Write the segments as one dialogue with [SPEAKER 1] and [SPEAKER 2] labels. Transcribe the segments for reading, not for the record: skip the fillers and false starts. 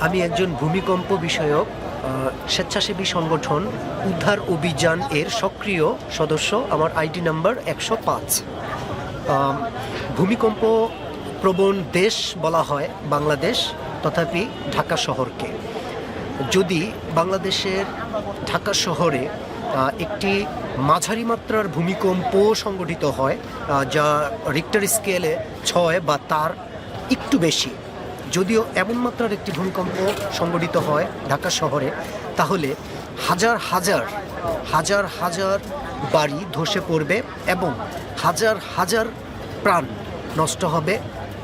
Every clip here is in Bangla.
[SPEAKER 1] আমি একজন ভূমিকম্প বিষয়ক স্বেচ্ছাসেবী সংগঠন উদ্ধার অভিযান এর সক্রিয় সদস্য। আমার আইডি নাম্বার 105। ভূমিকম্প প্রবণ দেশ বলা হয় বাংলাদেশ, তথাপি ঢাকা শহরকে। যদি বাংলাদেশের ঢাকা শহরে একটি মাঝারি মাত্রার ভূমিকম্প সংঘটিত হয়, যা রিক্টার স্কেলে 6 বা তার একটু বেশি, যদিও এমন মাত্রার একটি ভূমিকম্প সংঘটিত হয় ঢাকা শহরে, তাহলে হাজার হাজার হাজার হাজার বাড়ি ধসে পড়বে এবং হাজার হাজার প্রাণ নষ্ট হবে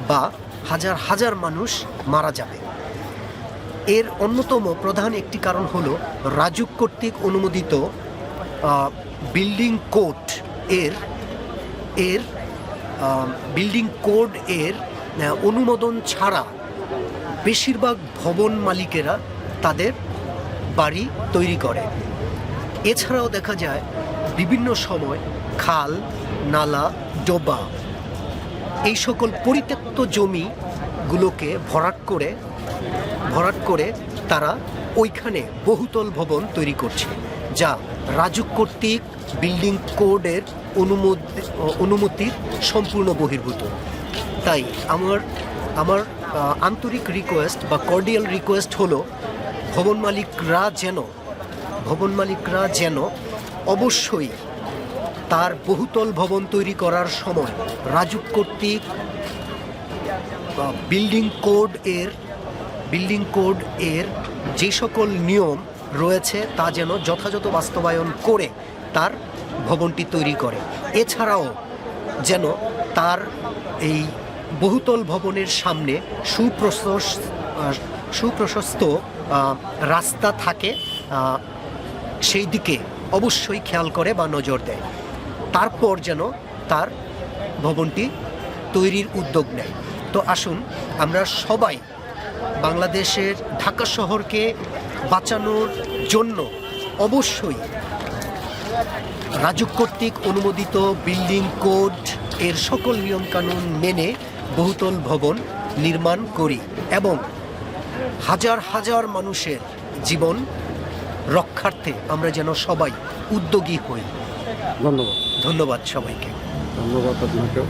[SPEAKER 1] বা হাজার হাজার মানুষ মারা যাবে। এর অন্যতম প্রধান একটি কারণ হলো রাজুক কর্তৃক অনুমোদিত বিল্ডিং কোড বিল্ডিং কোড এর অনুমোদন ছাড়া বেশিরভাগ ভবন মালিকেরা তাদের বাড়ি তৈরি করে। এছাড়াও দেখা যায় বিভিন্ন সময় খাল, নালা, ডোবা এই সকল পরিত্যক্ত জমিগুলোকে ভরাট করে তারা ওইখানে বহুতল ভবন তৈরি করছে, যা রাজুক কর্তৃক বিল্ডিং কোডের অনুমতির সম্পূর্ণ বহির্ভূত। তাই আমার আন্তরিক রিকোয়েস্ট বা কর্ডিয়াল রিকোয়েস্ট হলো ভবন মালিকরা যেন অবশ্যই তার বহুতল ভবন তৈরি করার সময় রাজুক কর্তৃক বিল্ডিং কোড এর যে সকল নিয়ম রয়েছে তা যেন যথাযথ বাস্তবায়ন করে তার ভবনটি তৈরি করে। এছাড়াও যেন তার এই বহুতল ভবনের সামনে সুপ্রশস্ত রাস্তা থাকে, সেই দিকে অবশ্যই খেয়াল করে বা নজর দেয়। তারপর যেন তার ভবনটি তৈরির উদ্যোগ নেয়। তো আসুন আমরা সবাই বাংলাদেশের ঢাকা শহরকে বাঁচানোর জন্য অবশ্যই রাজুক কর্তৃক অনুমোদিত বিল্ডিং কোড এর সকল নিয়মকানুন মেনে বহুতল ভবন নির্মাণ করি এবং হাজার হাজার মানুষের জীবন রক্ষার্থে আমরা যেন সবাই উদ্যোগী হই।
[SPEAKER 2] ধন্যবাদ
[SPEAKER 1] ধন্যবাদ সবাইকে।
[SPEAKER 2] ধন্যবাদ আপনাকেও।